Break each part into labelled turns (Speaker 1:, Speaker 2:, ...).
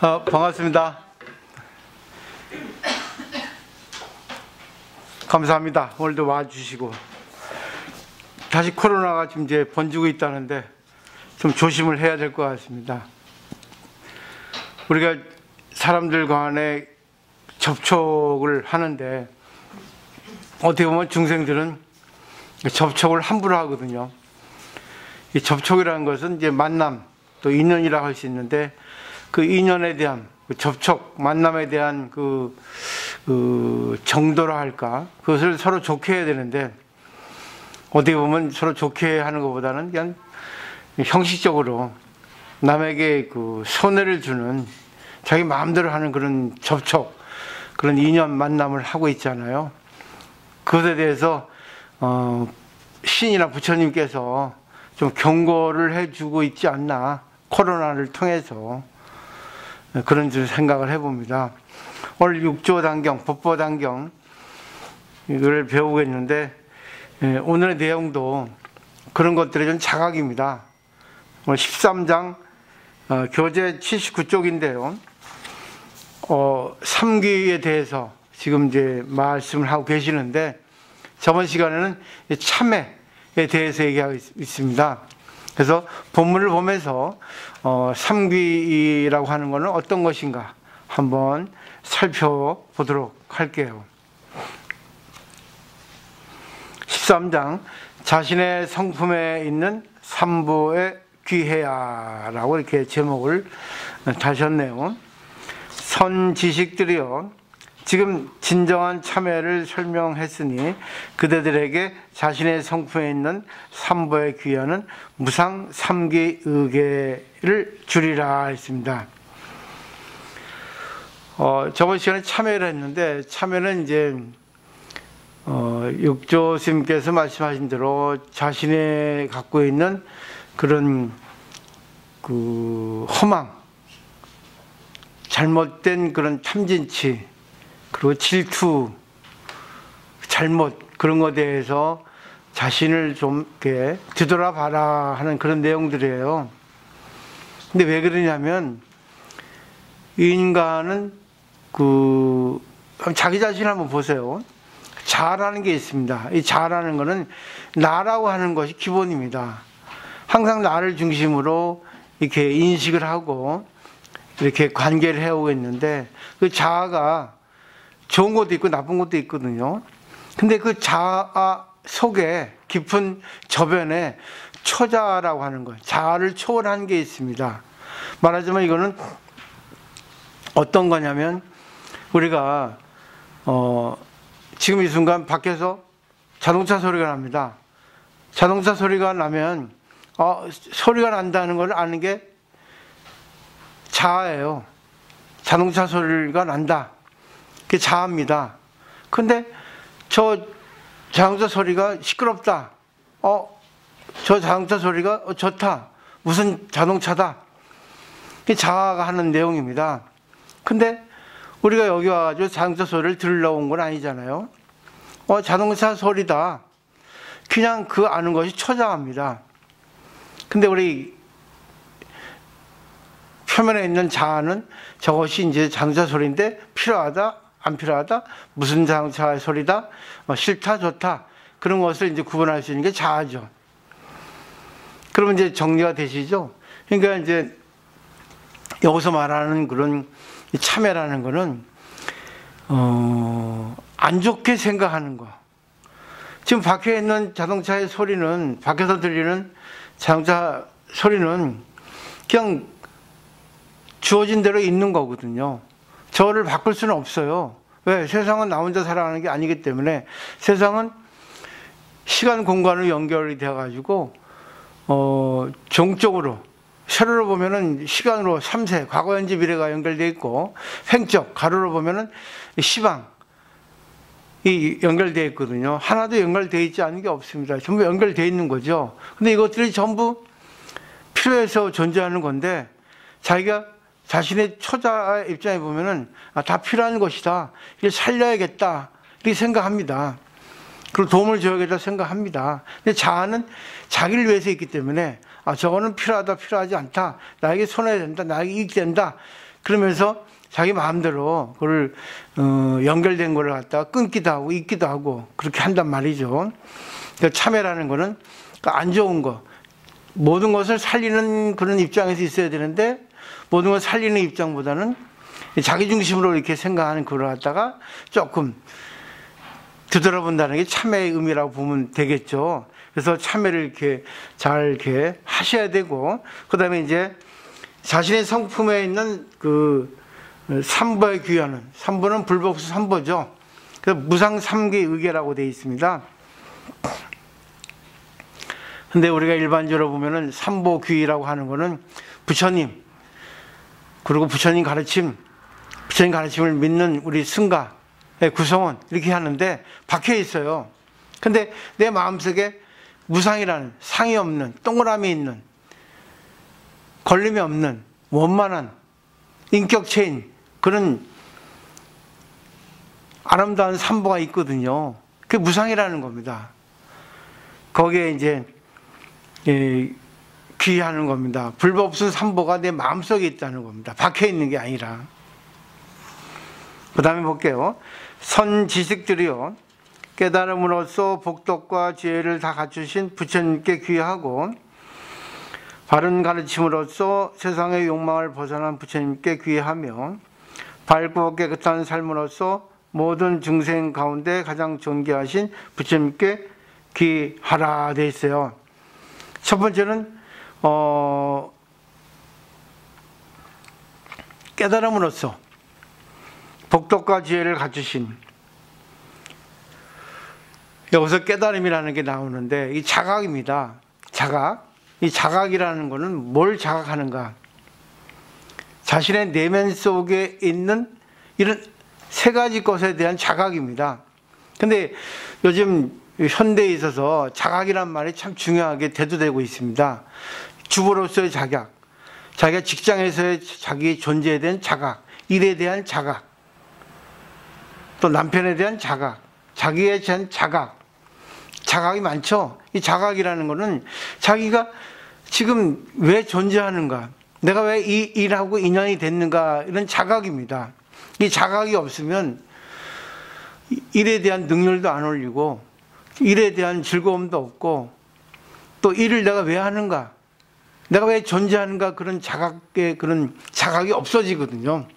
Speaker 1: 반갑습니다. 감사합니다. 오늘도 와주시고. 다시 코로나가 지금 이제 번지고 있다는데 좀 조심을 해야 될 것 같습니다. 우리가 사람들 간에 접촉을 하는데 어떻게 보면 중생들은 접촉을 함부로 하거든요. 이 접촉이라는 것은 이제 만남, 또 인연이라고 할 수 있는데 그 인연에 대한 그 접촉, 만남에 대한 그 정도라 할까, 그것을 서로 좋게 해야 되는데 어떻게 보면 서로 좋게 하는 것보다는 그냥 형식적으로 남에게 그 손해를 주는, 자기 마음대로 하는 그런 접촉, 그런 인연 만남을 하고 있잖아요. 그것에 대해서 신이나 부처님께서 좀 경고를 해주고 있지 않나, 코로나를 통해서 그런 줄 생각을 해봅니다. 오늘 6조 단경, 법보 단경 이걸 배우겠는데 오늘의 내용도 그런 것들이 좀 자각입니다. 오늘 13장 교재 79쪽인데요. 3귀에 대해서 지금 이제 말씀을 하고 계시는데 저번 시간에는 참회에 대해서 얘기하고 있습니다. 그래서 본문을 보면서 3귀라고 하는 것은 어떤 것인가 한번 살펴보도록 할게요. 13장 자신의 성품에 있는 삼보에 귀해야 라고 이렇게 제목을 다셨네요. 선지식들이요, 지금 진정한 참회를 설명했으니 그대들에게 자신의 성품에 있는 삼보의 귀하는 무상 삼귀 의계를 주리라 했습니다. 저번 시간에 참회를 했는데 참회는 이제 육조 스님께서 말씀하신 대로 자신의 갖고 있는 그런 그 허망, 잘못된 그런 탐진치, 그리고 질투, 잘못, 그런 것에 대해서 자신을 좀 이렇게 뒤돌아봐라 하는 그런 내용들이에요. 근데 왜 그러냐면 인간은 자기 자신을 한번 보세요. 자라는 게 있습니다. 이 자라는 거는 나라고 하는 것이 기본입니다. 항상 나를 중심으로 이렇게 인식을 하고 이렇게 관계를 해오고 있는데 그 자아가 좋은 것도 있고 나쁜 것도 있거든요. 근데 그 자아 속에 깊은 저변에 초자라고 하는 것, 자아를 초월한 게 있습니다. 말하자면 이거는 어떤 거냐면 우리가 지금 이 순간 밖에서 자동차 소리가 납니다. 자동차 소리가 나면 소리가 난다는 걸 아는 게 자아예요. 자동차 소리가 난다, 그게 자아입니다. 근데 저 자동차 소리가 시끄럽다, 저 자동차 소리가 좋다, 무슨 자동차다, 그게 자아가 하는 내용입니다. 근데 우리가 여기 와가지고 자동차 소리를 들으려고 온 건 아니잖아요. 자동차 소리다, 그냥 그 아는 것이 초자아입니다. 근데 우리 표면에 있는 자아는 저것이 이제 자동차 소리인데 필요하다, 안 필요하다, 무슨 자동차 소리다, 싫다, 좋다, 그런 것을 이제 구분할 수 있는 게 자아죠. 그러면 이제 정리가 되시죠? 그러니까 이제 여기서 말하는 그런 참회라는 거는 안 좋게 생각하는 거. 지금 밖에 있는 자동차의 소리는, 밖에서 들리는 자동차 소리는 그냥 주어진 대로 있는 거거든요. 저를 바꿀 수는 없어요. 왜? 세상은 나 혼자 살아가는 게 아니기 때문에. 세상은 시간 공간으로 연결이 되어 가지고 종적으로, 세로로 보면은 시간으로 3세, 과거 현재 미래가 연결되어 있고, 횡적 가로로 보면은 시방이 연결되어 있거든요. 하나도 연결되어 있지 않은 게 없습니다. 전부 연결되어 있는 거죠. 근데 이것들이 전부 필요해서 존재하는 건데 자기가 자신의 초자의 입장에 보면은 다 필요한 것이다, 이걸 살려야겠다 이렇게 생각합니다. 그리고 도움을 줘야겠다 생각합니다. 근데 자아는 자기를 위해서 있기 때문에 저거는 필요하다, 필요하지 않다, 나에게 손해된다, 나에게 이익된다, 그러면서 자기 마음대로 그걸 연결된 거를 갖다가 끊기도 하고 잊기도 하고 그렇게 한단 말이죠. 그러니까 참회라는 거는 안 좋은 거, 모든 것을 살리는 그런 입장에서 있어야 되는데 모든 걸 살리는 입장보다는 자기 중심으로 이렇게 생각하는 그걸 갖다가 조금 되돌아본다는 게 참회의 의미라고 보면 되겠죠. 그래서 참회를 이렇게 잘 이렇게 하셔야 되고, 그 다음에 이제 자신의 성품에 있는 그 삼보에 귀하는, 삼보는 불법수 삼보죠. 그래서 무상 삼계 의계라고 되어 있습니다. 근데 우리가 일반적으로 보면은 삼보 귀라고 하는 거는 부처님, 그리고 부처님 가르침을 믿는 우리 승가의 구성원 이렇게 하는데 박혀 있어요. 근데 내 마음속에 무상이라는 상이 없는, 동그라미 있는, 걸림이 없는 원만한 인격체인 그런 아름다운 삼보가 있거든요. 그게 무상이라는 겁니다. 거기에 이제 귀하는 겁니다. 불법수 삼보가 내 마음속에 있다는 겁니다. 박혀 있는 게 아니라. 그 다음에 볼게요. 선지식들이요, 깨달음으로써 복덕과 지혜를 다 갖추신 부처님께 귀하고, 바른 가르침으로써 세상의 욕망을 벗어난 부처님께 귀하며, 밝고 깨끗한 삶으로써 모든 중생 가운데 가장 존귀하신 부처님께 귀하라 되어 있어요. 첫 번째는 깨달음으로써 복덕과 지혜를 갖추신, 여기서 깨달음이라는 게 나오는데 이 자각입니다. 자각. 이 자각이라는 거는 뭘 자각하는가? 자신의 내면 속에 있는 이런 세 가지 것에 대한 자각입니다. 근데 요즘 현대에 있어서 자각이란 말이 참 중요하게 대두되고 있습니다. 주부로서의 자각, 자기가 직장에서의 자기 존재에 대한 자각, 일에 대한 자각, 또 남편에 대한 자각, 자기에 대한 자각, 자각이 많죠. 이 자각이라는 거는 자기가 지금 왜 존재하는가, 내가 왜 이 일하고 인연이 됐는가, 이런 자각입니다. 이 자각이 없으면 일에 대한 능률도 안 올리고 일에 대한 즐거움도 없고, 또 일을 내가 왜 하는가, 내가 왜 존재하는가, 그런 자각이 없어지거든요.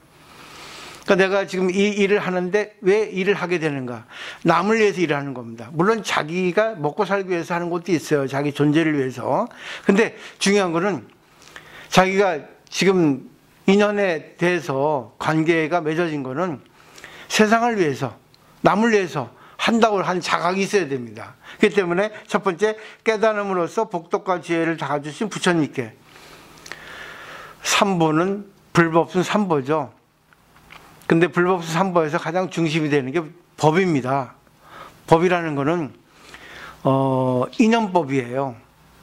Speaker 1: 그러니까 내가 지금 이 일을 하는데 왜 일을 하게 되는가? 남을 위해서 일하는 겁니다. 물론 자기가 먹고 살기 위해서 하는 것도 있어요. 자기 존재를 위해서. 근데 중요한 거는 자기가 지금 인연에 대해서 관계가 맺어진 거는 세상을 위해서, 남을 위해서 한다고 한 자각이 있어야 됩니다. 그렇기 때문에 첫 번째, 깨달음으로써 복덕과 지혜를 다 주신 부처님께. 삼보는 불법순 삼보죠. 근데 불법수 삼보에서 가장 중심이 되는 게 법입니다. 법이라는 거는 인연법이에요.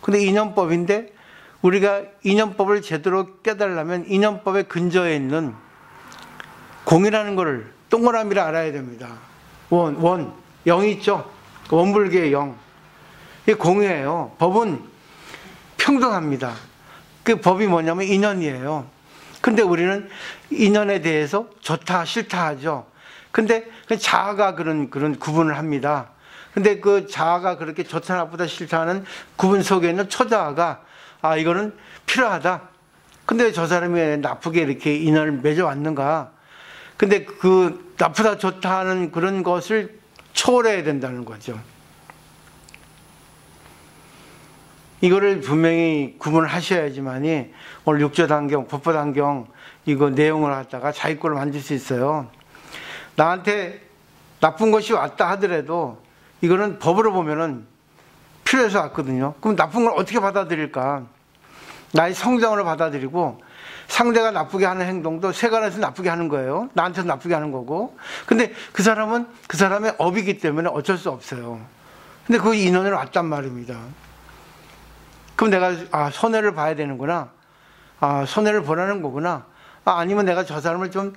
Speaker 1: 근데 인연법인데 우리가 인연법을 제대로 깨달으려면 인연법의 근저에 있는 공이라는 거를, 동그라미를 알아야 됩니다. 영이 있죠. 원불계의 영. 이게 공이에요. 법은 평등합니다. 그 법이 뭐냐면 인연이에요. 근데 우리는 인연에 대해서 좋다 싫다 하죠. 근데 자아가 그런 구분을 합니다. 근데 그 자아가 그렇게 좋다 나쁘다 싫다 하는 구분 속에 있는 초자아가, 아, 이거는 필요하다. 근데 저 사람이 왜 나쁘게 이렇게 인연을 맺어왔는가. 근데 그 나쁘다 좋다 하는 그런 것을 초월해야 된다는 거죠. 이거를 분명히 구분을 하셔야지만이 오늘 육조단경, 법보단경 이거 내용을 갖다가 자기 거를 만들 수 있어요. 나한테 나쁜 것이 왔다 하더라도 이거는 법으로 보면은 필요해서 왔거든요. 그럼 나쁜 걸 어떻게 받아들일까? 나의 성장으로 받아들이고, 상대가 나쁘게 하는 행동도 세간에서 나쁘게 하는 거예요. 나한테도 나쁘게 하는 거고. 근데 그 사람은 그 사람의 업이기 때문에 어쩔 수 없어요. 근데 그 인연으로 왔단 말입니다. 그럼 내가 손해를 봐야 되는구나, 손해를 보라는 거구나, 아니면 내가 저 사람을 좀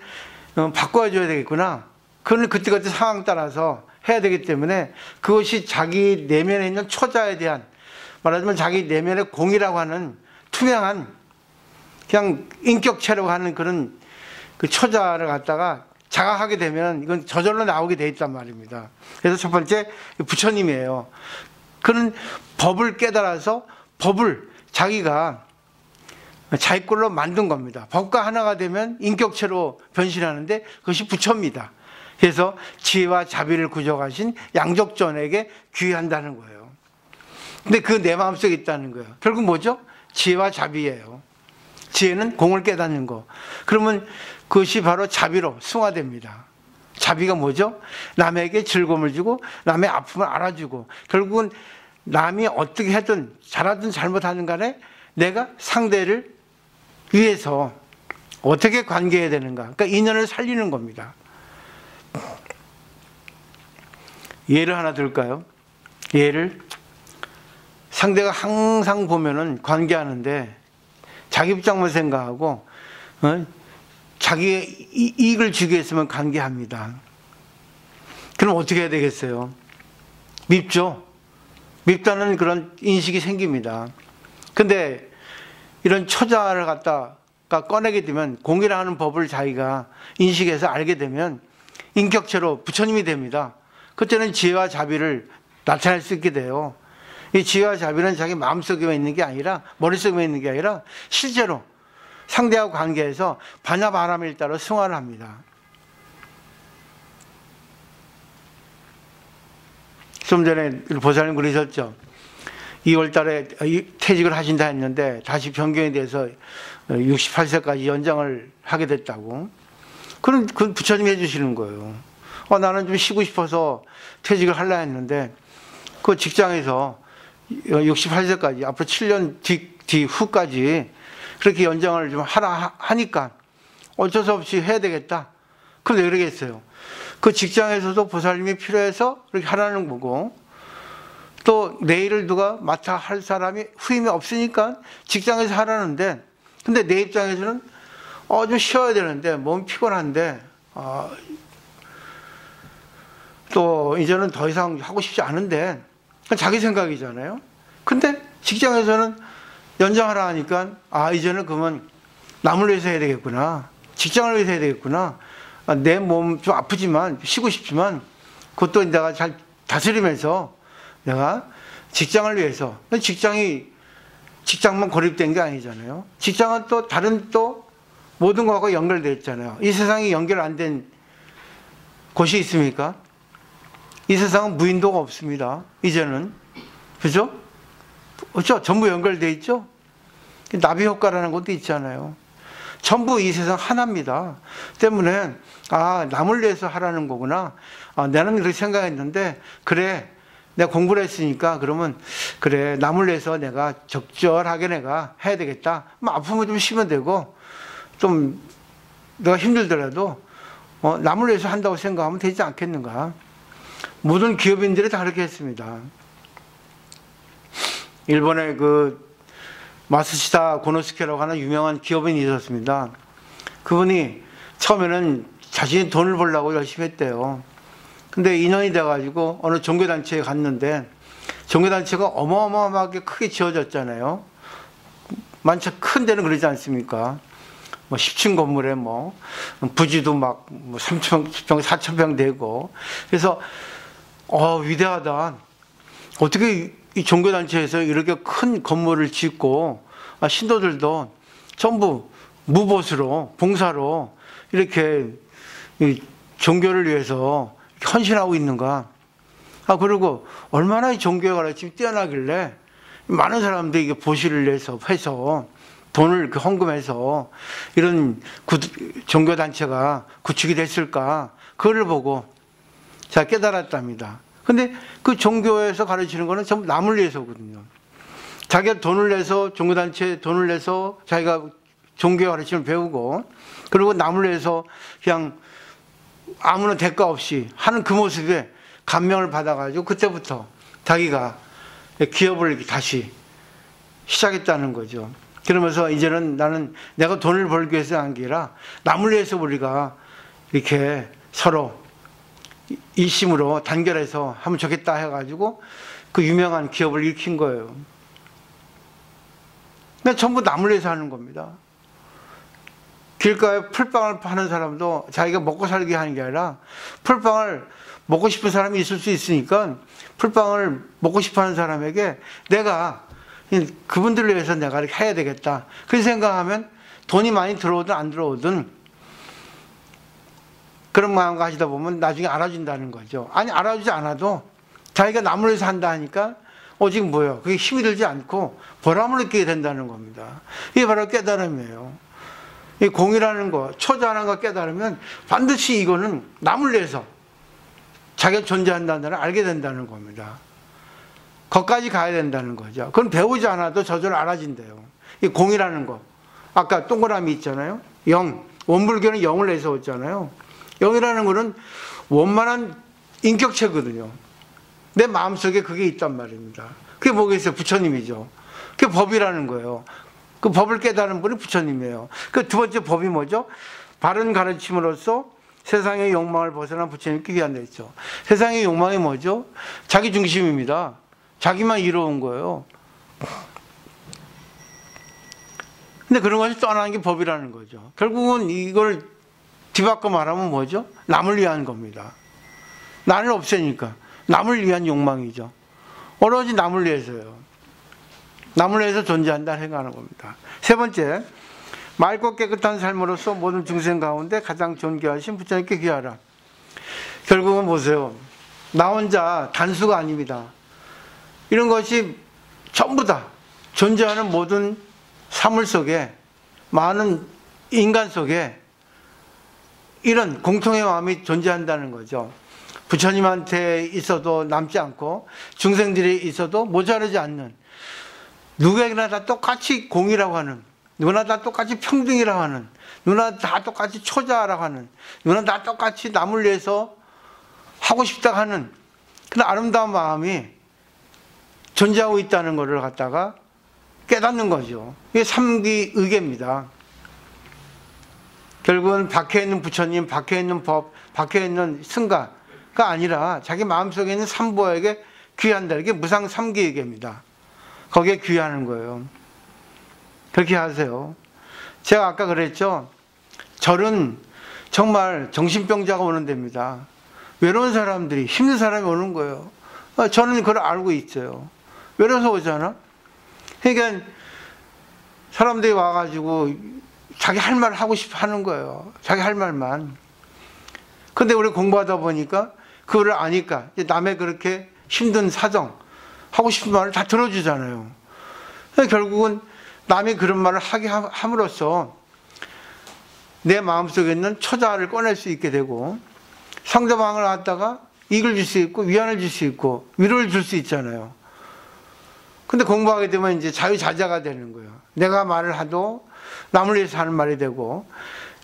Speaker 1: 바꿔줘야 되겠구나. 그건 그때그때 상황 따라서 해야 되기 때문에 그것이 자기 내면에 있는 초자에 대한, 말하자면 자기 내면의 공이라고 하는 투명한 그냥 인격체라고 하는 그런 그 초자를 갖다가 자각하게 되면 이건 저절로 나오게 돼 있단 말입니다. 그래서 첫 번째 부처님이에요. 그는 법을 깨달아서 법을 자기가 자기 꼴로 만든 겁니다. 법과 하나가 되면 인격체로 변신하는데 그것이 부처입니다. 그래서 지혜와 자비를 구족하신 양족전에게 귀의한다는 거예요. 근데 그 내 마음속에 있다는 거예요. 결국 뭐죠? 지혜와 자비예요. 지혜는 공을 깨닫는 거. 그러면 그것이 바로 자비로 승화됩니다. 자비가 뭐죠? 남에게 즐거움을 주고 남의 아픔을 알아주고 결국은 남이 어떻게 하든 잘하든 잘못하든 간에 내가 상대를 위해서 어떻게 관계해야 되는가. 그러니까 인연을 살리는 겁니다. 예를 하나 들까요? 예를 상대가 항상 보면은 관계하는데 자기 입장만 생각하고 자기의 이익을 주기 위해서만 관계합니다. 그럼 어떻게 해야 되겠어요? 밉죠. 밉다는 그런 인식이 생깁니다. 근데 이런 초자를 갖다가 꺼내게 되면 공이라는 법을 자기가 인식해서 알게 되면 인격체로 부처님이 됩니다. 그때는 지혜와 자비를 나타낼 수 있게 돼요. 이 지혜와 자비는 자기 마음속에만 있는 게 아니라 머릿속에만 있는 게 아니라 실제로 상대하고 관계에서 반야바람일 따라 승화를 합니다. 좀 전에 보살님 그러셨죠. 2월 달에 퇴직을 하신다 했는데 다시 변경에 대해서 68세까지 연장을 하게 됐다고. 그건 부처님이 해주시는 거예요. 나는 좀 쉬고 싶어서 퇴직을 하려 했는데 그 직장에서 68세까지 앞으로 7년 뒤후까지 그렇게 연장을 좀 하라 하니까 어쩔 수 없이 해야 되겠다. 그럼 왜 그러겠어요? 그 직장에서도 보살님이 필요해서 그렇게 하라는 거고 또 내 일을 누가 맡아 할 사람이 후임이 없으니까 직장에서 하라는데 근데 내 입장에서는 좀 쉬어야 되는데 몸 피곤한데 또 이제는 더 이상 하고 싶지 않은데 자기 생각이잖아요. 근데 직장에서는 연장하라 하니까 이제는 그러면 남을 위해서 해야 되겠구나. 직장을 위해서 해야 되겠구나. 내 몸 좀 아프지만 쉬고 싶지만 그것도 내가 잘 다스리면서 내가 직장을 위해서 직장만 고립된 게 아니잖아요. 직장은 또 다른 또 모든 것과 연결되어 있잖아요. 이 세상이 연결 안 된 곳이 있습니까? 이 세상은 무인도가 없습니다. 이제는. 그죠? 그렇죠? 전부 연결되어 있죠? 나비 효과라는 것도 있잖아요. 전부 이 세상 하나입니다. 때문에 남을 위해서 하라는 거구나. 나는 그렇게 생각했는데 그래 내가 공부를 했으니까 그러면 그래 남을 위해서 내가 적절하게 내가 해야 되겠다. 아프면 좀 쉬면 되고 좀 내가 힘들더라도 남을 위해서 한다고 생각하면 되지 않겠는가. 모든 기업인들이 다 그렇게 했습니다. 일본의 마스시다 고노스케라고 하는 유명한 기업인이 있었습니다. 그분이 처음에는 자신이 돈을 벌려고 열심히 했대요. 근데 인연이 돼가지고 어느 종교단체에 갔는데 종교단체가 어마어마하게 크게 지어졌잖아요. 많죠. 큰 데는 그러지 않습니까? 10층 건물에 부지도 3,000평, 4,000평 되고. 그래서 위대하다. 어떻게 이 종교단체에서 이렇게 큰 건물을 짓고 신도들도 전부 무보수로 봉사로 이렇게 종교를 위해서 헌신하고 있는가. 그리고 얼마나 이 종교의 가르침이 뛰어나길래 많은 사람들이 이게 보시를 해서 돈을 헌금해서 이런 종교단체가 구축이 됐을까. 그거를 보고 제가 깨달았답니다. 근데 그 종교에서 가르치는 거는 전부 남을 위해서거든요. 자기가 돈을 내서 종교단체에 돈을 내서 자기가 종교 가르침을 배우고 그리고 남을 위해서 그냥 아무런 대가 없이 하는 그 모습에 감명을 받아가지고 그때부터 자기가 기업을 이렇게 다시 시작했다는 거죠. 그러면서 이제는 나는 내가 돈을 벌기 위해서 한 게 아니라 남을 위해서 우리가 이렇게 서로 일심으로 단결해서 하면 좋겠다 해가지고 그 유명한 기업을 일으킨 거예요. 근데 전부 남을 위해서 하는 겁니다. 길가에 풀빵을 파는 사람도 자기가 먹고 살기 하는 게 아니라 풀빵을 먹고 싶은 사람이 있을 수 있으니까 풀빵을 먹고 싶어 하는 사람에게 내가 그분들을 위해서 내가 이렇게 해야 되겠다. 그렇게 생각하면 돈이 많이 들어오든 안 들어오든 그런 마음을 가지다 보면 나중에 알아준다는 거죠. 아니, 알아주지 않아도 자기가 남을 위해서 한다 하니까 오직 뭐예요? 그게 힘이 들지 않고 보람을 느끼게 된다는 겁니다. 이게 바로 깨달음이에요. 이 공이라는 거, 초자라는 거 깨달으면 반드시 이거는 남을 위해서 자기가 존재한다는 걸 알게 된다는 겁니다. 거기까지 가야 된다는 거죠. 그건 배우지 않아도 저절로 알아진대요. 이 공이라는 거. 아까 동그라미 있잖아요. 영. 원불교는 영을 내서 왔잖아요. 영이라는 거는 원만한 인격체거든요. 내 마음속에 그게 있단 말입니다. 그게 뭐겠어요? 부처님이죠. 그게 법이라는 거예요. 그 법을 깨달은 분이 부처님이에요. 그 두 번째 법이 뭐죠? 바른 가르침으로써 세상의 욕망을 벗어난 부처님께 귀한다 했죠. 세상의 욕망이 뭐죠? 자기 중심입니다. 자기만 이로운 거예요. 근데 그런 것이 떠나는 게 법이라는 거죠. 결국은 이걸 뒤바꿔 말하면 뭐죠? 남을 위한 겁니다. 나를 없애니까 남을 위한 욕망이죠. 오로지 남을 위해서요. 남을 위해서 존재한다 생각하는 겁니다. 세 번째, 맑고 깨끗한 삶으로서 모든 중생 가운데 가장 존귀하신 부처님께 귀하라. 결국은 보세요. 나 혼자 단수가 아닙니다. 이런 것이 전부 다 존재하는 모든 사물 속에, 많은 인간 속에 이런 공통의 마음이 존재한다는 거죠. 부처님한테 있어도 남지 않고 중생들이 있어도 모자르지 않는, 누구에게나 다 똑같이 공이라고 하는, 누구나 다 똑같이 평등이라고 하는, 누구나 다 똑같이 초자라고 하는, 누구나 다 똑같이 남을 위해서 하고 싶다 하는 그런 아름다운 마음이 존재하고 있다는 것을 갖다가 깨닫는 거죠. 이게 삼기의계입니다. 결국은 밖에 있는 부처님, 밖에 있는 법, 밖에 있는 승가가 아니라 자기 마음속에 있는 삼보에게 귀한다. 이게 무상삼기의계입니다. 거기에 귀하는 거예요. 그렇게 하세요. 제가 아까 그랬죠. 절은 정말 정신병자가 오는 데입니다. 외로운 사람들이, 힘든 사람이 오는 거예요. 저는 그걸 알고 있어요. 외로워서 오잖아. 그러니까 사람들이 와가지고 자기 할 말 하고 싶어 하는 거예요. 자기 할 말만. 근데 우리 공부하다 보니까 그거를 아니까 남의 그렇게 힘든 사정, 하고 싶은 말을 다 들어주잖아요. 결국은 남이 그런 말을 하게 함으로써 내 마음속에 있는 초자를 꺼낼 수 있게 되고, 상대방을 갖다가 이익을 줄 수 있고 위안을 줄 수 있고 위로를 줄 수 있잖아요. 근데 공부하게 되면 이제 자유자재가 되는 거예요. 내가 말을 하도 남을 위해서 하는 말이 되고,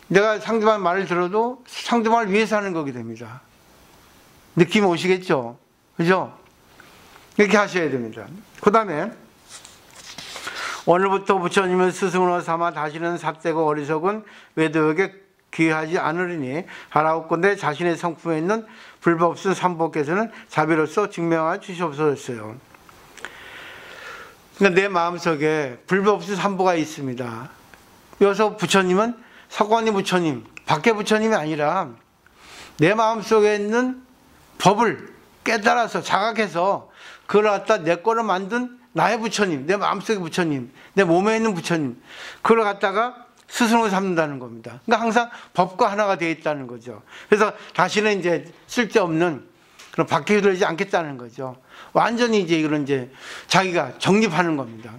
Speaker 1: 내가 상대방 말을 들어도 상대방을 위해서 하는 거게 됩니다. 느낌 오시겠죠? 그죠? 이렇게 하셔야 됩니다. 그 다음에 오늘부터 부처님을 스승으로 삼아 다시는 삿되고 어리석은 외도에게 귀하지 않으리니 하라옵건대 자신의 성품에 있는 불법수 삼보께서는 자비로서 증명하여 주시옵소서. 그러니까 내 마음속에 불법수 삼보가 있습니다. 여기서 부처님은 석관이 부처님, 밖에 부처님이 아니라 내 마음속에 있는 법을 깨달아서 자각해서 그걸 갖다 내 거로 만든 나의 부처님, 내 마음속의 부처님, 내 몸에 있는 부처님, 그걸 갖다가 스승으로 삼는다는 겁니다. 그러니까 항상 법과 하나가 되어 있다는 거죠. 그래서 다시는 이제 쓸데없는 그런 박해가 되지 않겠다는 거죠. 완전히 이제 이거는 이제 자기가 정립하는 겁니다.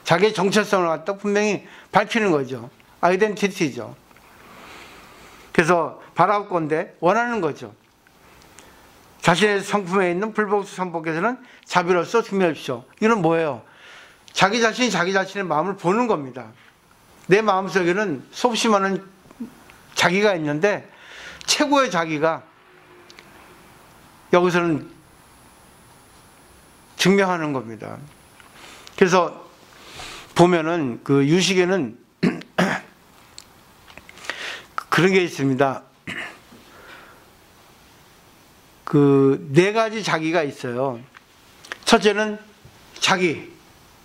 Speaker 1: 자기의 정체성을 갖다 분명히 밝히는 거죠. 아이덴티티죠. 그래서 바라옵건대 원하는 거죠. 자신의 성품에 있는 불법수 삼보께서는 자비로서 증명하십시오. 이건 뭐예요? 자기 자신이 자기 자신의 마음을 보는 겁니다. 내 마음속에는 수없이 많은 자기가 있는데 최고의 자기가 여기서는 증명하는 겁니다. 그래서 보면은 그 유식에는 그런 게 있습니다. 그 네 가지 자기가 있어요. 첫째는 자기,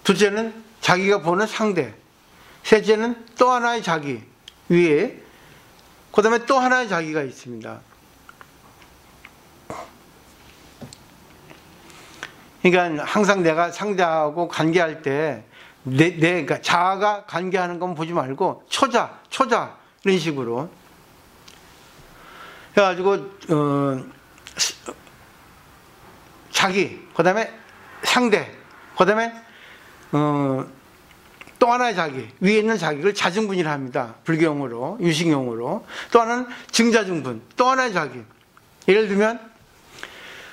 Speaker 1: 둘째는 자기가 보는 상대, 셋째는 또 하나의 자기, 위에, 그 다음에 또 하나의 자기가 있습니다. 그러니까 항상 내가 상대하고 관계할 때 그러니까 자아가 관계하는 건 보지 말고 초자 이런 식으로 해가지고 자기, 그 다음에 상대, 그 다음에 또 하나의 자기, 위에 있는 자기를 자증분이라 합니다. 불교용어로, 유식용어로. 또 하나는 증자증분, 또 하나의 자기. 예를 들면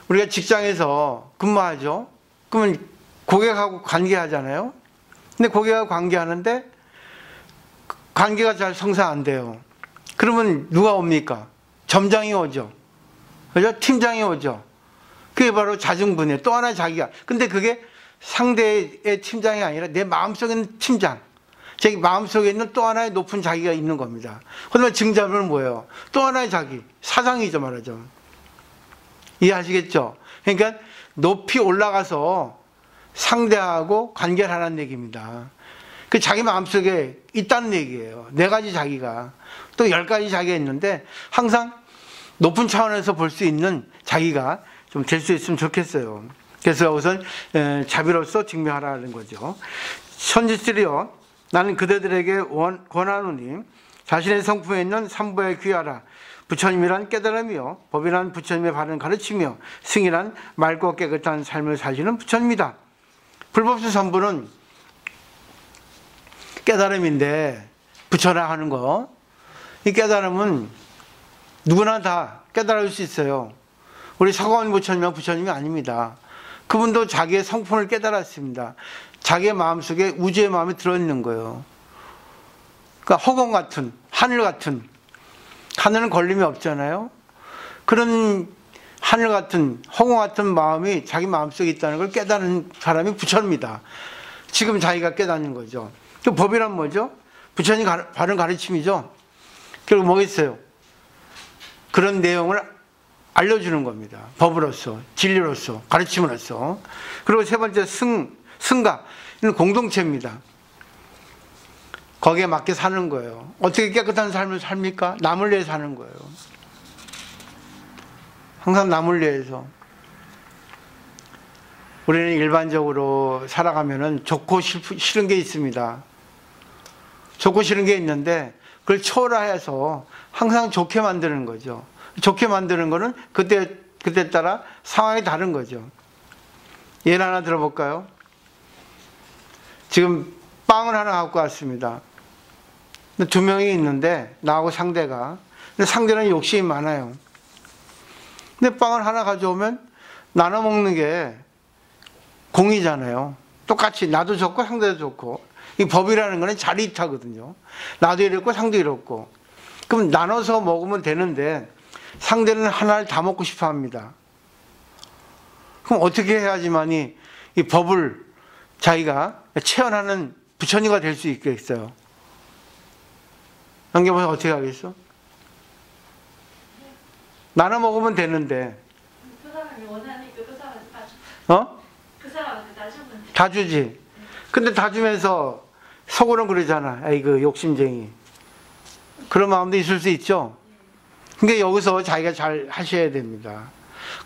Speaker 1: 우리가 직장에서 근무하죠. 그러면 고객하고 관계하잖아요. 근데 고객하고 관계하는데 관계가 잘 성사 안 돼요. 그러면 누가 옵니까? 점장이 오죠. 그죠? 팀장이 오죠. 그게 바로 자증분이에요. 또 하나의 자기가. 근데 그게 상대의 팀장이 아니라 내 마음속에 있는 팀장. 제 마음속에 있는 또 하나의 높은 자기가 있는 겁니다. 그러면 증자분은 뭐예요? 또 하나의 자기. 사상이죠, 말하죠. 이해하시겠죠? 그러니까 높이 올라가서 상대하고 관계를 하라는 얘기입니다. 그 자기 마음속에 있다는 얘기예요. 4가지 자기가. 또 10가지 자기가 있는데 항상 높은 차원에서 볼 수 있는 자기가 좀 될 수 있으면 좋겠어요. 그래서 우선 자비로서 증명하라는 거죠. 천지들이여 나는 그대들에게 권하노니 자신의 성품에 있는 삼보에 귀하라. 부처님이란 깨달음이요 법이란 부처님의 바른 가르치며 승이란 맑고 깨끗한 삶을 사시는 부처님이다. 불법수 삼부는 깨달음인데 부처라 하는 거, 이 깨달음은 누구나 다 깨달을 수 있어요. 우리 서가모니 부처님은 부처님이 아닙니다. 그분도 자기의 성품을 깨달았습니다. 자기의 마음속에 우주의 마음이 들어있는 거예요. 그러니까 허공 같은, 하늘 같은, 하늘은 걸림이 없잖아요. 그런 하늘 같은, 허공 같은 마음이 자기 마음속에 있다는 걸 깨달은 사람이 부처입니다. 지금 자기가 깨닫는 거죠. 그 법이란 뭐죠? 부처님 바른 가르침이죠. 결국 뭐겠어요? 그런 내용을 알려주는 겁니다. 법으로서, 진리로서, 가르침으로서. 그리고 세 번째 승가. 이는 공동체입니다. 거기에 맞게 사는 거예요. 어떻게 깨끗한 삶을 삽니까? 남을 위해 사는 거예요. 항상 남을 위해서. 우리는 일반적으로 살아가면은 좋고 싫은 게 있습니다. 좋고 싫은 게 있는데 그걸 초월해서 항상 좋게 만드는 거죠. 좋게 만드는 거는 그때 따라 상황이 다른 거죠. 예를 하나 들어볼까요? 지금 빵을 하나 갖고 왔습니다. 2명이 있는데 나하고 상대가. 근데 상대는 욕심이 많아요. 근데 빵을 하나 가져오면 나눠 먹는 게 공이잖아요. 똑같이 나도 좋고 상대도 좋고. 이 법이라는 거는 자리이타거든요. 나도 이렇고 상대도 이렇고. 그럼 나눠서 먹으면 되는데 상대는 하나를 다 먹고 싶어 합니다. 그럼 어떻게 해야지만이 이 법을 자기가 체현하는 부처님가 될 수 있겠어요? 남겨보세요. 어떻게 하겠어? 나눠 먹으면 되는데.
Speaker 2: 그 사람이 원하니까 그 사람한테 다 주. 그 사람한테 다 주면 돼.
Speaker 1: 다 주지. 근데 다 주면서 속으로는 그러잖아. 아이고 욕심쟁이. 그런 마음도 있을 수 있죠. 그러니까 여기서 자기가 잘 하셔야 됩니다.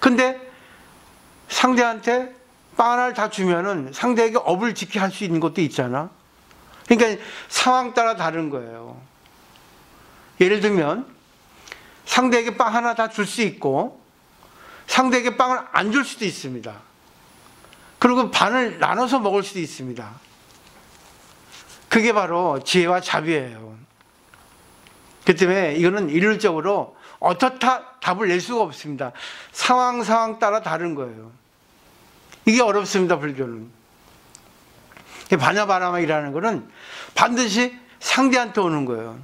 Speaker 1: 근데 상대한테 빵 하나를 다 주면은 상대에게 업을 지키게 할 수 있는 것도 있잖아. 그러니까 상황 따라 다른 거예요. 예를 들면 상대에게 빵 하나 다 줄 수 있고 상대에게 빵을 안 줄 수도 있습니다. 그리고 반을 나눠서 먹을 수도 있습니다. 그게 바로 지혜와 자비예요. 그 때문에 이거는 일률적으로 어떻다 답을 낼 수가 없습니다. 상황 따라 다른 거예요. 이게 어렵습니다. 불교는. 바냐바람이라는 거는 반드시 상대한테 오는 거예요.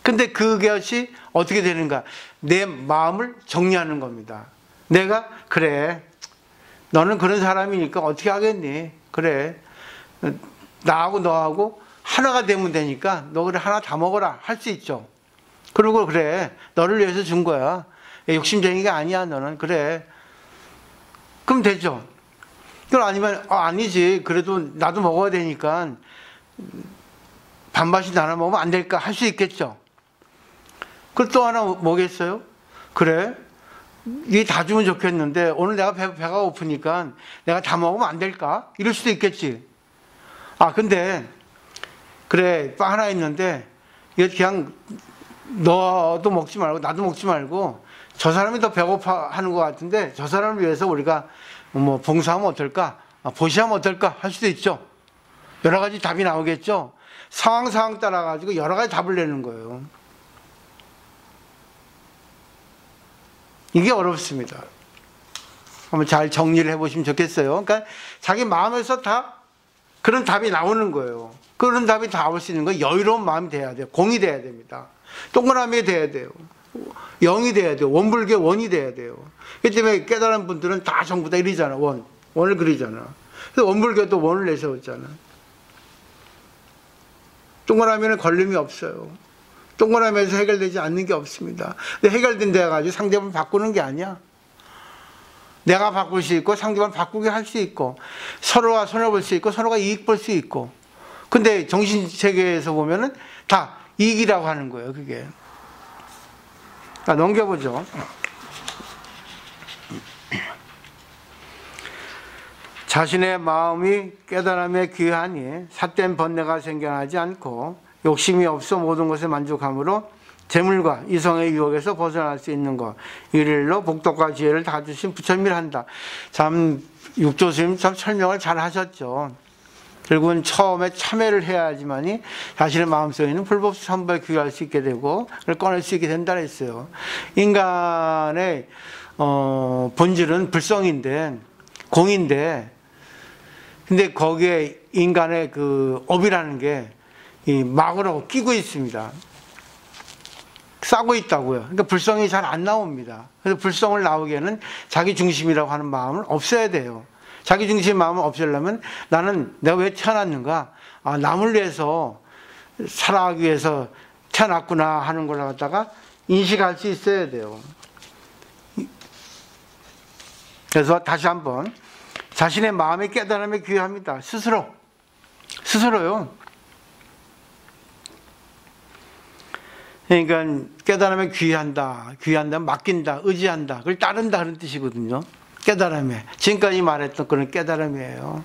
Speaker 1: 근데 그것이 어떻게 되는가? 내 마음을 정리하는 겁니다. 내가 그래 너는 그런 사람이니까 어떻게 하겠니? 그래 나하고 너하고 하나가 되면 되니까 너 그래 하나 다 먹어라 할 수 있죠. 그리고 그래 너를 위해서 준 거야. 욕심쟁이가 아니야 너는. 그래 그럼 되죠. 그럼 아니면 아니지 그래도 나도 먹어야 되니까 반반씩 나눠 먹으면 안 될까 할 수 있겠죠. 그걸 또 하나 뭐겠어요? 그래, 이게 다 주면 좋겠는데 오늘 내가 배가 고프니까 내가 다 먹으면 안 될까? 이럴 수도 있겠지. 아, 근데 그래, 빵 하나 있는데 이거 그냥 너도 먹지 말고 나도 먹지 말고 저 사람이 더 배고파 하는 것 같은데 저 사람을 위해서 우리가 뭐 봉사하면 어떨까? 보시하면 어떨까? 할 수도 있죠. 여러 가지 답이 나오겠죠. 상황 따라 가지고 여러 가지 답을 내는 거예요. 이게 어렵습니다. 한번 잘 정리를 해보시면 좋겠어요. 그러니까 자기 마음에서 다 그런 답이 나오는 거예요. 그런 답이 다 나올 수 있는 건 여유로운 마음이 돼야 돼요. 공이 돼야 됩니다. 동그라미 돼야 돼요. 영이 돼야 돼요. 원불교 원이 돼야 돼요. 그렇기 때문에 깨달은 분들은 다 전부 다 이리잖아. 원을 그리잖아. 그래서 원불교도 원을 내세웠잖아. 동그라미는 걸림이 없어요. 동그라미에서 해결되지 않는 게 없습니다. 근데 해결된 데 가지고 상대방을 바꾸는 게 아니야. 내가 바꿀 수 있고 상대방을 바꾸게 할 수 있고 서로가 손해볼 수 있고 서로가 이익 볼 수 있고. 근데 정신세계에서 보면은 다 이익이라고 하는 거예요. 그게. 자, 넘겨보죠. 자신의 마음이 깨달음에 귀하니 삿된 번뇌가 생겨나지 않고 욕심이 없어 모든 것에 만족함으로 재물과 이성의 유혹에서 벗어날 수 있는 것, 일일로 복덕과 지혜를 다 주신 부처님이란다. 참 육조 스님 참 설명을 잘 하셨죠. 결국은 처음에 참회를 해야지만이 자신의 마음속에 있는 불법수 삼보에 귀할 수 있게 되고 그걸 꺼낼 수 있게 된다 했어요. 인간의 본질은 불성인데 공인데, 근데 거기에 인간의 그 업이라는 게 이 막으로 끼고 있습니다. 싸고 있다고요. 그러니까 불성이 잘 안 나옵니다. 그래서 불성을 나오기에는 자기 중심이라고 하는 마음을 없애야 돼요. 자기 중심의 마음을 없애려면 나는 내가 왜 태어났는가? 아, 남을 위해서 살아가기 위해서 태어났구나 하는 걸 갖다가 인식할 수 있어야 돼요. 그래서 다시 한번 자신의 마음의 깨달음에 귀합니다. 스스로요. 그러니까 깨달음에 귀한다, 맡긴다, 의지한다, 그걸 따른다 그런 뜻이거든요. 깨달음에 지금까지 말했던 그런 깨달음이에요.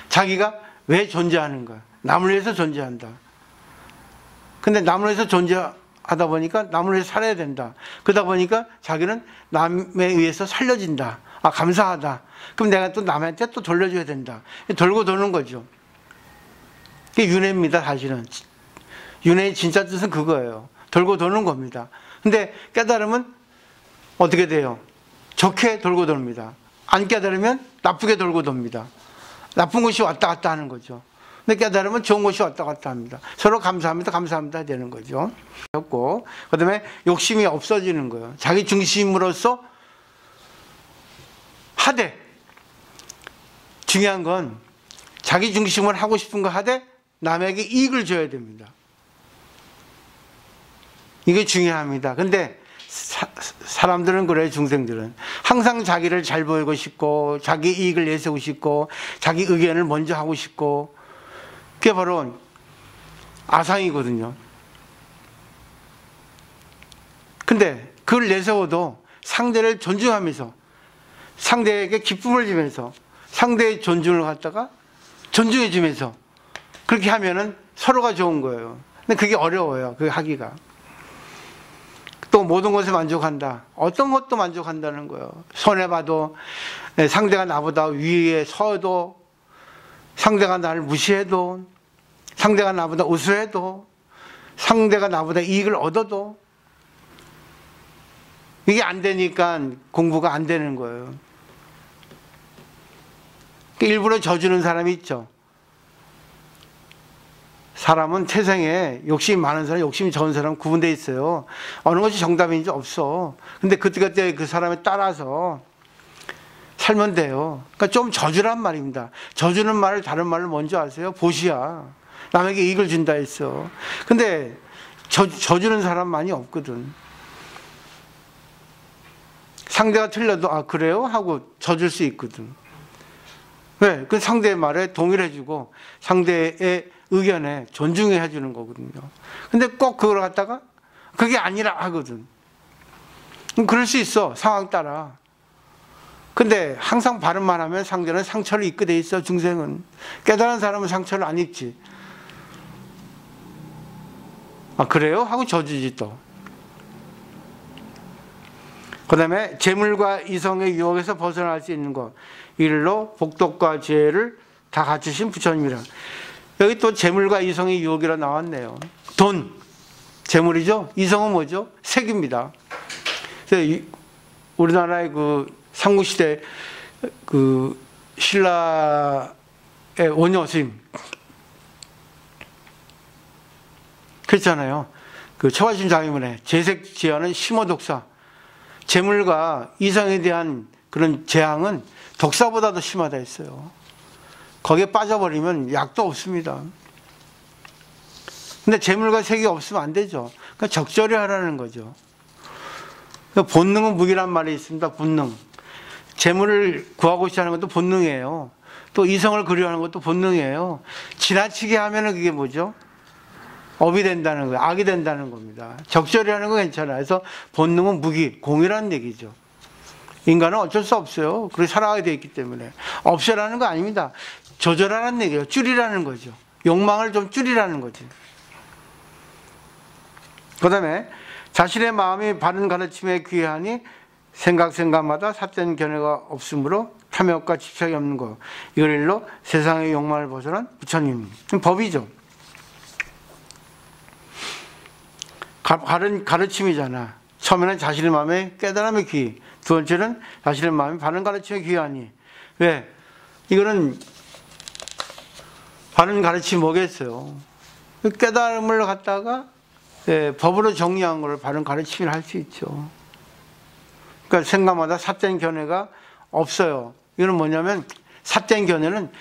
Speaker 1: 자기가 왜 존재하는가? 남을 위해서 존재한다. 근데 남을 위해서 존재하다 보니까 남을 위해서 살아야 된다. 그러다 보니까 자기는 남에 의해서 살려진다. 아, 감사하다. 그럼 내가 또 남한테 또 돌려줘야 된다. 돌고 도는 거죠. 그게 윤회입니다. 사실은 윤회의 진짜 뜻은 그거예요. 돌고 도는 겁니다. 근데 깨달으면 어떻게 돼요? 좋게 돌고 돕니다. 안 깨달으면 나쁘게 돌고 돕니다. 나쁜 것이 왔다 갔다 하는 거죠. 근데 깨달으면 좋은 것이 왔다 갔다 합니다. 서로 감사합니다 되는 거죠. 그 다음에 욕심이 없어지는 거예요. 자기 중심으로서 하되, 중요한 건 자기 중심을 하고 싶은 거 하되 남에게 이익을 줘야 됩니다. 이게 중요합니다. 근데 사람들은 그래요. 중생들은 항상 자기를 잘 보이고 싶고 자기 이익을 내세우고 싶고 자기 의견을 먼저 하고 싶고, 그게 바로 아상이거든요. 근데 그걸 내세워도 상대를 존중하면서 상대에게 기쁨을 주면서 상대의 존중을 갖다가 존중해 주면서 그렇게 하면은 서로가 좋은 거예요. 근데 그게 어려워요. 그게 하기가. 또 모든 것에 만족한다. 어떤 것도 만족한다는 거예요. 손해봐도, 상대가 나보다 위에 서도, 상대가 나를 무시해도, 상대가 나보다 우수해도, 상대가 나보다 이익을 얻어도, 이게 안 되니까 공부가 안 되는 거예요. 일부러 져주는 사람이 있죠. 사람은 태생에 욕심이 많은 사람, 욕심이 적은 사람 구분되어 있어요. 어느 것이 정답인지 없어. 근데 그때 그 사람에 따라서 살면 돼요. 그러니까 좀 져주란 말입니다. 져주는 말을 다른 말로 먼저 하세요. 보시야. 남에게 이익을 준다 했어. 근데 져주는 사람 많이 없거든. 상대가 틀려도 아 그래요? 하고 져줄 수 있거든. 왜? 그 상대의 말에 동의를 해주고 상대의 의견에 존중해 주는 거거든요. 근데 꼭 그걸 갖다가 그게 아니라 하거든. 그럴 수 있어, 상황 따라. 근데 항상 바른만 하면 상대는 상처를 입게 돼 있어. 중생은. 깨달은 사람은 상처를 안 입지. 아 그래요? 하고 져주지 또. 그 다음에 재물과 이성의 유혹에서 벗어날 수 있는 것, 이일로 복덕과 지혜를 다 갖추신 부처님이라. 여기 또 재물과 이성의 유혹이라 나왔네요. 돈, 재물이죠. 이성은 뭐죠? 색입니다. 그래서 우리나라의 그 삼국시대 그 신라의 원효 스님 그렇잖아요. 그 처가심 장위문에 재색지하는 심어독사, 재물과 이성에 대한 그런 재앙은 독사보다도 심하다 했어요. 거기에 빠져버리면 약도 없습니다. 근데 재물과 색이 없으면 안 되죠. 그러니까 적절히 하라는 거죠. 본능은 무기란 말이 있습니다. 본능. 재물을 구하고자 하는 것도 본능이에요. 또 이성을 그리워하는 것도 본능이에요. 지나치게 하면은 그게 뭐죠? 업이 된다는 거예요. 악이 된다는 겁니다. 적절히 하는 거 괜찮아요. 그래서 본능은 무기, 공이라는 얘기죠. 인간은 어쩔 수 없어요. 그렇게 살아가게 되어 있기 때문에. 없애라는 거 아닙니다. 조절하라는 얘기예요. 줄이라는 거죠. 욕망을 좀 줄이라는 거지. 그 다음에 자신의 마음이 바른 가르침에 귀하니 생각마다 삿된 견해가 없으므로 탐욕과 집착이 없는 것. 이걸 일로 세상의 욕망을 벗어난 부처님. 법이죠. 바른 가르침이잖아. 처음에는 자신의 마음에 깨달음의 귀. 두 번째는 자신의 마음이 바른 가르침에 귀하니. 왜? 이거는 바른 가르침이 뭐겠어요? 깨달음을 갖다가 법으로 정리한 걸 바른 가르침이라 할 수 있죠. 그러니까 생각마다 삿된 견해가 없어요. 이거는 뭐냐면 삿된 견해는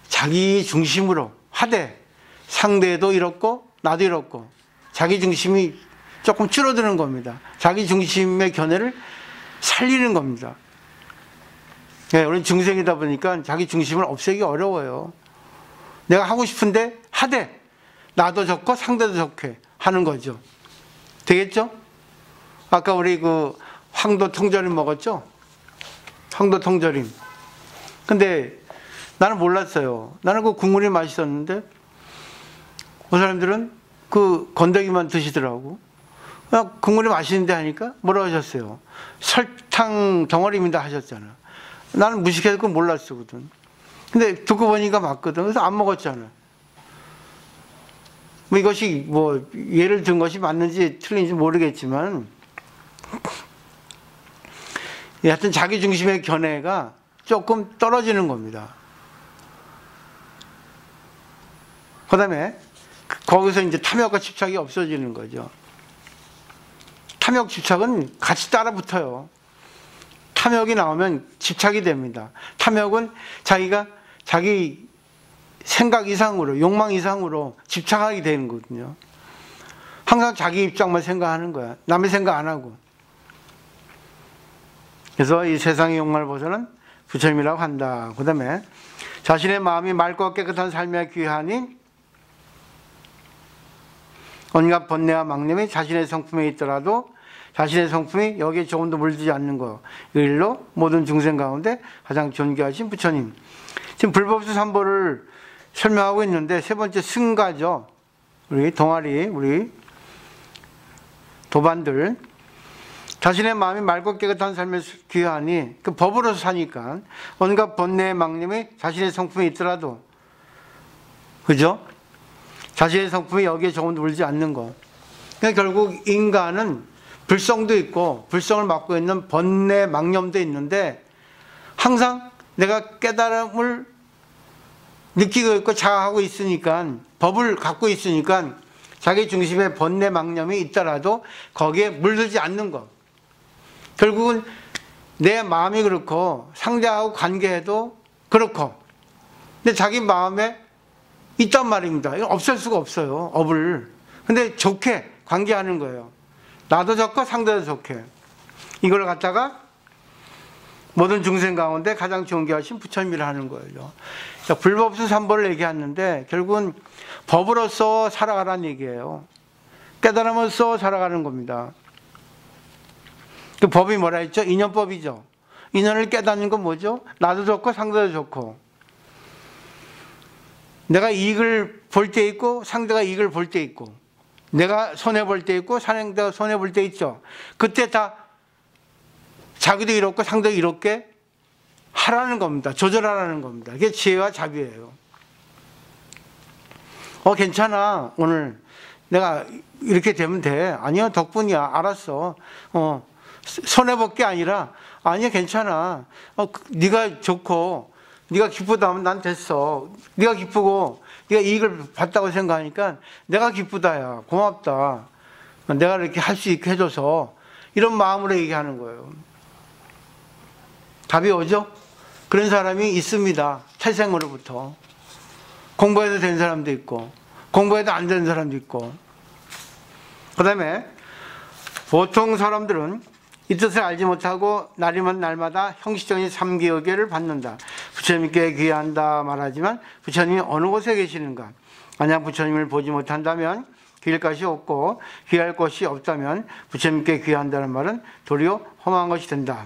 Speaker 1: 자기 중심으로 하되 상대도 이렇고 나도 이렇고 자기 중심이 조금 줄어드는 겁니다. 자기 중심의 견해를 살리는 겁니다. 우리는 중생이다 보니까 자기 중심을 없애기 어려워요. 내가 하고 싶은데 하되 나도 좋고 상대도 좋게 하는 거죠. 되겠죠? 아까 우리 그 황도 통조림 먹었죠? 황도 통조림. 근데 나는 몰랐어요. 나는 그 국물이 맛있었는데 그 사람들은 그 건더기만 드시더라고. 국물이 맛있는데 하니까 뭐라고 하셨어요? 설탕 덩어리입니다 하셨잖아. 나는 무식해서 그걸 몰랐거든. 근데 듣고 보니까 맞거든. 그래서 안 먹었잖아. 뭐 이것이 뭐 예를 든 것이 맞는지 틀린지 모르겠지만 하여튼 자기 중심의 견해가 조금 떨어지는 겁니다. 그 다음에 거기서 이제 탐욕과 집착이 없어지는 거죠. 탐욕, 집착은 같이 따라 붙어요. 탐욕이 나오면 집착이 됩니다. 탐욕은 자기가 자기 생각 이상으로, 욕망 이상으로 집착하게 되는 거거든요. 항상 자기 입장만 생각하는 거야. 남의 생각 안 하고. 그래서 이 세상의 욕망을 벗어난 부처님이라고 한다. 그 다음에 자신의 마음이 맑고 깨끗한 삶에 귀하니 온갖 번뇌와 망념이 자신의 성품에 있더라도 자신의 성품이 여기에 조금도 물들지 않는 것. 이 일로 모든 중생 가운데 가장 존귀하신 부처님. 지금 불법수 삼보를 설명하고 있는데 세 번째 승가죠. 우리 동아리, 우리 도반들. 자신의 마음이 맑고 깨끗한 삶에 귀하니 그 법으로서 사니까 온갖 번뇌의 망념이 자신의 성품에 있더라도 그죠? 자신의 성품이 여기에 조금도 물지 않는 것. 그러니까 결국 인간은 불성도 있고 불성을 맡고 있는 번뇌 망념도 있는데 항상 내가 깨달음을 느끼고 있고 자하고 있으니까 법을 갖고 있으니까 자기 중심에 번뇌 망념이 있더라도 거기에 물들지 않는 것. 결국은 내 마음이 그렇고 상대하고 관계해도 그렇고 근데 자기 마음에 있단 말입니다. 이건 없앨 수가 없어요. 업을. 근데 좋게 관계하는 거예요. 나도 좋고 상대도 좋게. 이걸 갖다가 모든 중생 가운데 가장 존귀하신 부처님이라 하는 거예요. 자, 불법수 삼보를 얘기하는데 결국은 법으로서 살아가라는 얘기예요. 깨달음으로써 살아가는 겁니다. 그 법이 뭐라 했죠? 인연법이죠. 인연을 깨닫는 건 뭐죠? 나도 좋고 상대도 좋고. 내가 이익을 볼 때 있고 상대가 이익을 볼 때 있고, 내가 손해볼 때 있고 상대가 손해볼 때 있죠. 그때 다 자기도 이롭고 상대도 이롭게 하라는 겁니다. 조절하라는 겁니다. 이게 지혜와 자비예요. 괜찮아. 오늘 내가 이렇게 되면 돼. 아니요, 덕분이야. 알았어. 손해볼 게 아니라, 아니야, 괜찮아. 네가 좋고 네가 기쁘다면 난 됐어. 네가 기쁘고 네가 이익을 봤다고 생각하니까 내가 기쁘다야. 고맙다. 내가 이렇게 할 수 있게 해줘서. 이런 마음으로 얘기하는 거예요. 답이 오죠? 그런 사람이 있습니다. 태생으로부터. 공부해도 된 사람도 있고 공부해도 안 되는 사람도 있고. 그 다음에 보통 사람들은 이 뜻을 알지 못하고 날이면 날마다 형식적인 삼기의계를 받는다. 부처님께 귀한다 말하지만 부처님이 어느 곳에 계시는가? 만약 부처님을 보지 못한다면 귀할 것이 없고 귀할 것이 없다면 부처님께 귀한다는 말은 도리어 험한 것이 된다.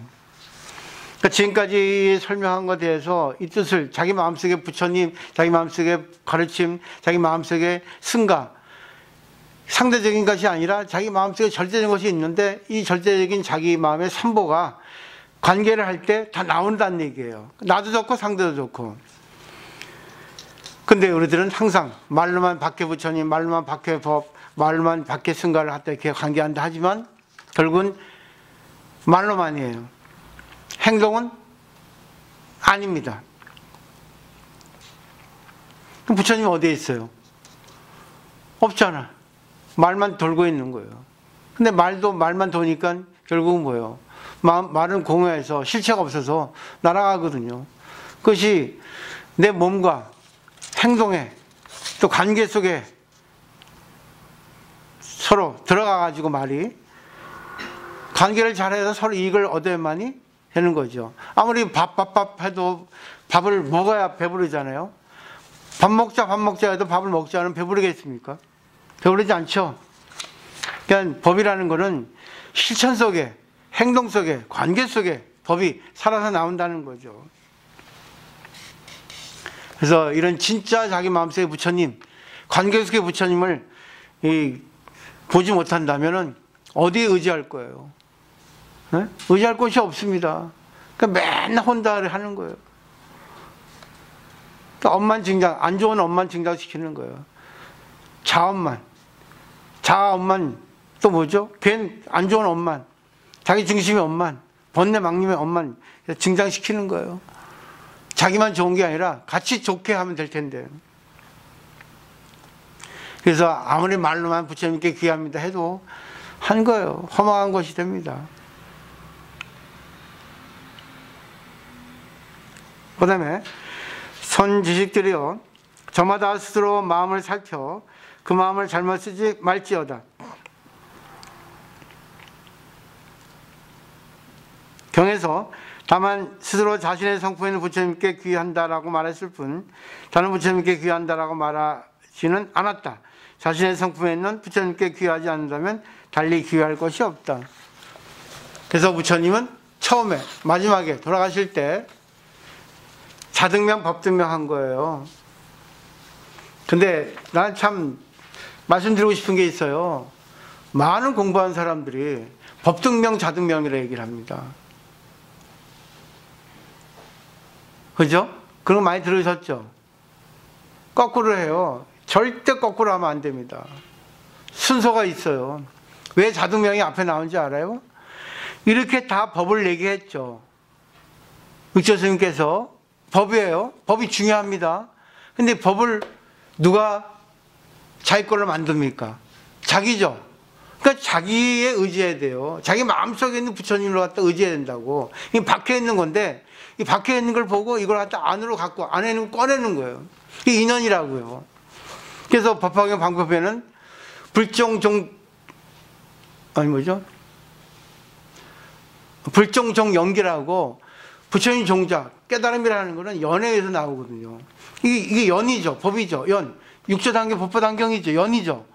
Speaker 1: 그러니까 지금까지 설명한 것에 대해서 이 뜻을 자기 마음속에 부처님, 자기 마음속에 가르침, 자기 마음속에 승가, 상대적인 것이 아니라 자기 마음속에 절대적인 것이 있는데 이 절대적인 자기 마음의 삼보가 관계를 할 때 다 나온다는 얘기예요. 나도 좋고 상대도 좋고. 근데 우리들은 항상 말로만 밖에 부처님, 말로만 밖에 법, 말로만 밖에 승가를 하다 이렇게 관계한다 하지만 결국은 말로만이에요. 행동은 아닙니다. 그럼 부처님 어디에 있어요? 없잖아. 말만 돌고 있는 거예요. 근데 말만 도니까 결국은 뭐예요? 말은 공허해서 실체가 없어서 날아가거든요. 그것이 내 몸과 행동에 또 관계 속에 서로 들어가가지고 말이 관계를 잘해서 서로 이익을 얻어야만이 되는 거죠. 아무리 밥 해도 밥을 먹어야 배부르잖아요. 밥 먹자 해도 밥을 먹지 않으면 배부르겠습니까? 배부르지 않죠. 그러니까 법이라는 거는 실천 속에, 행동 속에, 관계 속에 법이 살아서 나온다는 거죠. 그래서 이런 진짜 자기 마음속의 부처님, 관계 속의 부처님을 보지 못한다면 어디에 의지할 거예요? 네? 의지할 곳이 없습니다. 그러니까 맨날 혼다를 하는 거예요. 그러니까 엄만 증장, 안 좋은 엄만 증장시키는 거예요. 자엄만, 또 뭐죠? 괜 안 좋은 엄만, 자기 중심의 엄만, 번뇌 망님의 엄만 증장시키는 거예요. 자기만 좋은 게 아니라 같이 좋게 하면 될 텐데. 그래서 아무리 말로만 부처님께 귀합니다 해도 한 거예요. 허망한 것이 됩니다. 그 다음에 선지식들이요, 저마다 스스로 마음을 살펴 그 마음을 잘못 쓰지 말지어다. 경에서 다만 스스로 자신의 성품에는 부처님께 귀한다라고 말했을 뿐 다른 부처님께 귀한다라고 말하지는 않았다. 자신의 성품에는 부처님께 귀하지 않는다면 달리 귀할 것이 없다. 그래서 부처님은 처음에 마지막에 돌아가실 때 자등명 법등명 한 거예요. 근데 난 참 말씀드리고 싶은 게 있어요. 많은 공부한 사람들이 법등명 자등명이라 얘기를 합니다. 그죠? 그런 거 많이 들으셨죠? 거꾸로 해요. 절대 거꾸로 하면 안 됩니다. 순서가 있어요. 왜 자등명이 앞에 나온지 알아요? 이렇게 다 법을 얘기했죠. 흑조 스님께서 법이에요. 법이 중요합니다. 근데 법을 누가 자기 걸로 만듭니까? 자기죠. 그러니까 자기에 의지해야 돼요. 자기 마음속에 있는 부처님을 갖다 의지해야 된다고. 이 박혀 있는 건데 이 박혀 있는 걸 보고 이걸 갖다 안으로 갖고 안에 있는 걸 꺼내는 거예요. 이게 인연이라고요. 그래서 법화경 방법에는 불종종 연기라고 부처님 종작, 깨달음이라는 거는 연에서 나오거든요. 이게 연이죠. 법이죠. 연. 육조 단계, 법화 단경이죠. 연이죠.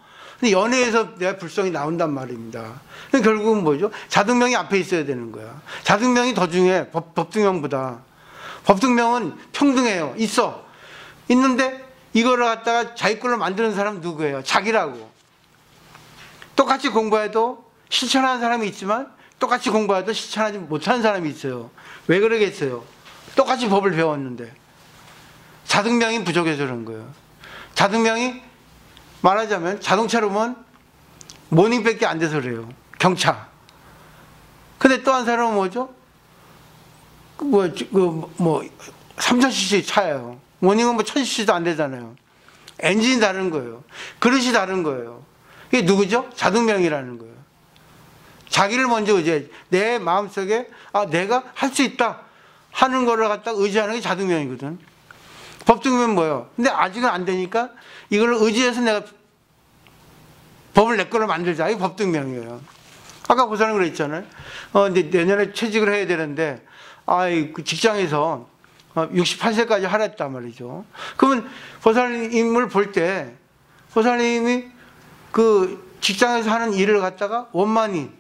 Speaker 1: 근데 연애에서 내가 불성이 나온단 말입니다. 결국은 뭐죠? 자등명이 앞에 있어야 되는 거야. 자등명이 더 중요해. 법등명보다. 법등명은 평등해요. 있는데 이거를 갖다가 자기 걸로 만드는 사람은 누구예요? 자기라고. 똑같이 공부해도 실천하는 사람이 있지만 똑같이 공부해도 실천하지 못하는 사람이 있어요. 왜 그러겠어요? 똑같이 법을 배웠는데. 자등명이 부족해서 그런 거예요. 자등명이 말하자면 자동차로 보면 모닝밖에 안 돼서 그래요. 경차. 근데 또 한 사람은 뭐죠? 3000cc 차예요. 모닝은 1000cc도 안 되잖아요. 엔진이 다른 거예요. 그릇이 다른 거예요. 이게 누구죠? 자등명이라는 거예요. 자기를 먼저 내 마음속에 내가 할 수 있다 하는 거를 갖다 의지하는 게 자등명이거든. 법등명은 뭐예요? 근데 아직은 안 되니까 이걸 의지해서 내가 법을 내 거로 만들자. 이게 법등명이에요. 아까 그 사람 그랬잖아요. 근데 내년에 퇴직을 해야 되는데 그 직장에서 68세까지 하랬단 말이죠. 그러면 보살님을 볼 때 보살님이 그 직장에서 하는 일을 갖다가 원만히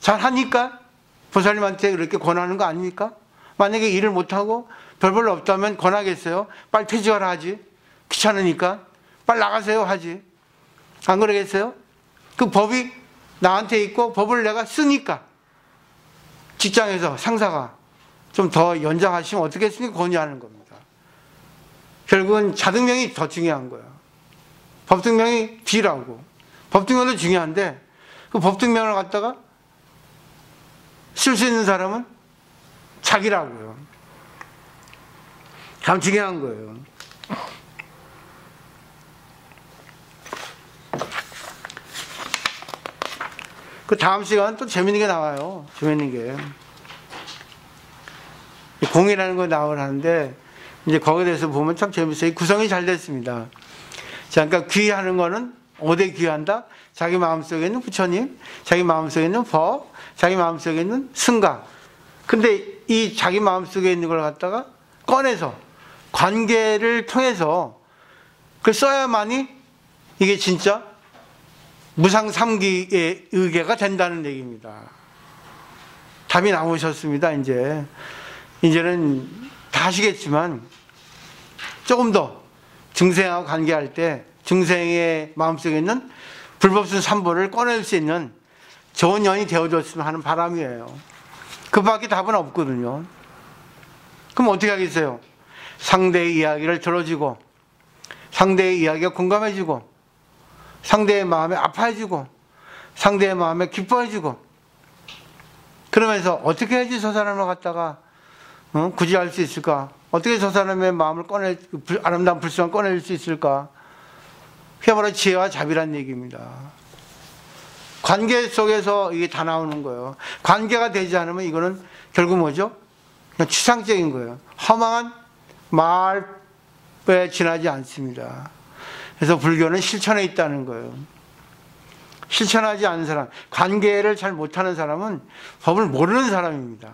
Speaker 1: 잘 하니까 보살님한테 그렇게 권하는 거 아닙니까? 만약에 일을 못하고 별볼로 없다면 권하겠어요? 빨리 퇴직하라 하지. 귀찮으니까 빨리 나가세요 하지. 안 그러겠어요? 그 법이 나한테 있고 법을 내가 쓰니까 직장에서 상사가 좀 더 연장하시면 어떻겠습니까? 권유하는 겁니다. 결국은 자등명이 더 중요한 거예요. 법등명이 뒤라고. 법등명도 중요한데 그 법등명을 갖다가 쓸 수 있는 사람은 자기라고요. 참 중요한 거예요. 그 다음 시간은 또 재밌는 게 나와요. 재밌는 게. 공이라는 거 나오는데, 이제 거기에 대해서 보면 참 재밌어요. 구성이 잘 됐습니다. 자, 그러니까 귀하는 거는 어디에 귀한다? 자기 마음속에 있는 부처님, 자기 마음속에 있는 법, 자기 마음속에 있는 승가. 근데 이 자기 마음속에 있는 걸 갖다가 꺼내서 관계를 통해서 그걸 써야만이 이게 진짜 무상삼기의 의계가 된다는 얘기입니다. 답이 나오셨습니다. 이제는 다 아시겠지만 조금 더 중생하고 관계할 때 중생의 마음속에 있는 불법순 삼보를 꺼낼 수 있는 좋은 년이 되어줬으면 하는 바람이에요. 그 밖에 답은 없거든요. 그럼 어떻게 하겠어요? 상대의 이야기를 들어주고 상대의 이야기가 공감해주고 상대의 마음에 아파해주고 상대의 마음에 기뻐해주고 그러면서 어떻게 해야지 저 사람을 갖다가 구제할 수 있을까? 어떻게 저 사람의 마음을 아름다운 불성을 꺼낼 수 있을까? 그게 바로 지혜와 자비란 얘기입니다. 관계 속에서 이게 다 나오는 거예요. 관계가 되지 않으면 이거는 결국 뭐죠? 그냥 추상적인 거예요. 허망한 말에 지나지 않습니다. 그래서 불교는 실천에 있다는 거예요. 실천하지 않는 사람, 관계를 잘 못하는 사람은 법을 모르는 사람입니다.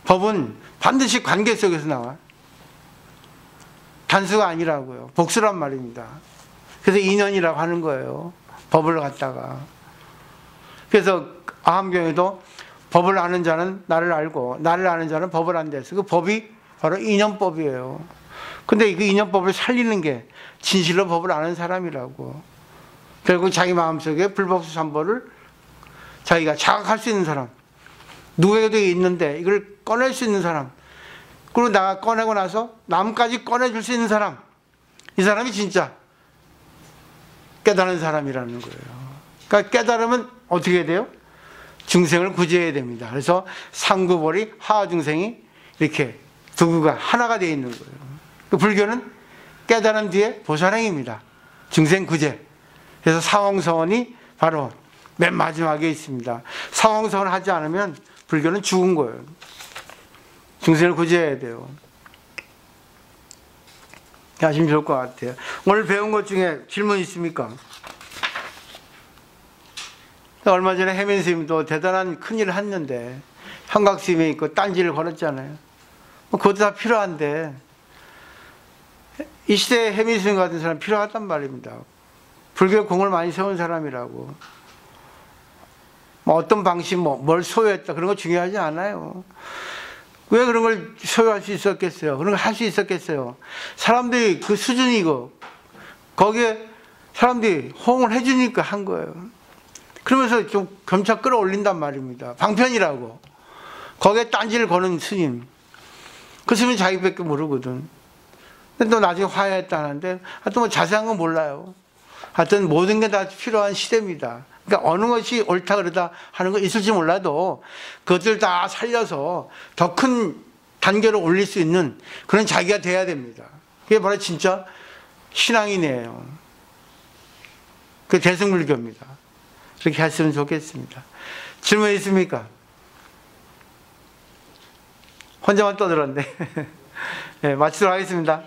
Speaker 1: 법은 반드시 관계 속에서 나와. 단수가 아니라고요. 복수란 말입니다. 그래서 인연이라고 하는 거예요. 법을 갖다가. 그래서 아함경에도 법을 아는 자는 나를 알고 나를 아는 자는 법을 안다 해서 그 법이 바로 인연법이에요. 근데 그 인연법을 살리는 게 진실로 법을 아는 사람이라고. 결국 자기 마음속에 불법수 삼보를 자기가 자각할 수 있는 사람, 누구에게도 있는데 이걸 꺼낼 수 있는 사람, 그리고 내가 꺼내고 나서 남까지 꺼내줄 수 있는 사람, 이 사람이 진짜 깨달은 사람이라는 거예요. 그러니까 깨달으면 어떻게 돼요? 중생을 구제해야 됩니다. 그래서 상구보리 하중생이 이렇게 두구가 하나가 되어 있는 거예요. 그 불교는 깨달은 뒤에 보살행입니다. 중생 구제. 그래서 사홍서원이 바로 맨 마지막에 있습니다. 사홍서원 하지 않으면 불교는 죽은 거예요. 중생을 구제해야 돼요. 하시면 좋을 것 같아요. 오늘 배운 것 중에 질문 있습니까? 얼마 전에 혜민 스님도 대단한 큰일을 했는데 형각스님이 있고 딴지를 걸었잖아요. 그것도 다 필요한데 이 시대에 혜민 스님 같은 사람 필요하단 말입니다. 불교에 공을 많이 세운 사람이라고. 뭐 어떤 방식, 뭘 소유했다, 그런 거 중요하지 않아요. 왜 그런 걸 소유할 수 있었겠어요? 그런 걸 할 수 있었겠어요? 사람들이 그 수준이고, 거기에 사람들이 호응을 해주니까 한 거예요. 그러면서 좀 점차 끌어올린단 말입니다. 방편이라고. 거기에 딴지를 거는 스님. 그 스님은 자기밖에 모르거든. 근데 또 나중에 화해했다는데, 하여튼 뭐 자세한 건 몰라요. 하여튼 모든 게 다 필요한 시대입니다. 그러니까 어느 것이 옳다 그러다 하는 거 있을지 몰라도 그것들 다 살려서 더 큰 단계로 올릴 수 있는 그런 자기가 돼야 됩니다. 그게 바로 진짜 신앙인이에요. 그 대승불교입니다. 그렇게 했으면 좋겠습니다. 질문 있습니까? 혼자만 떠들었네. 네, 마치도록 하겠습니다.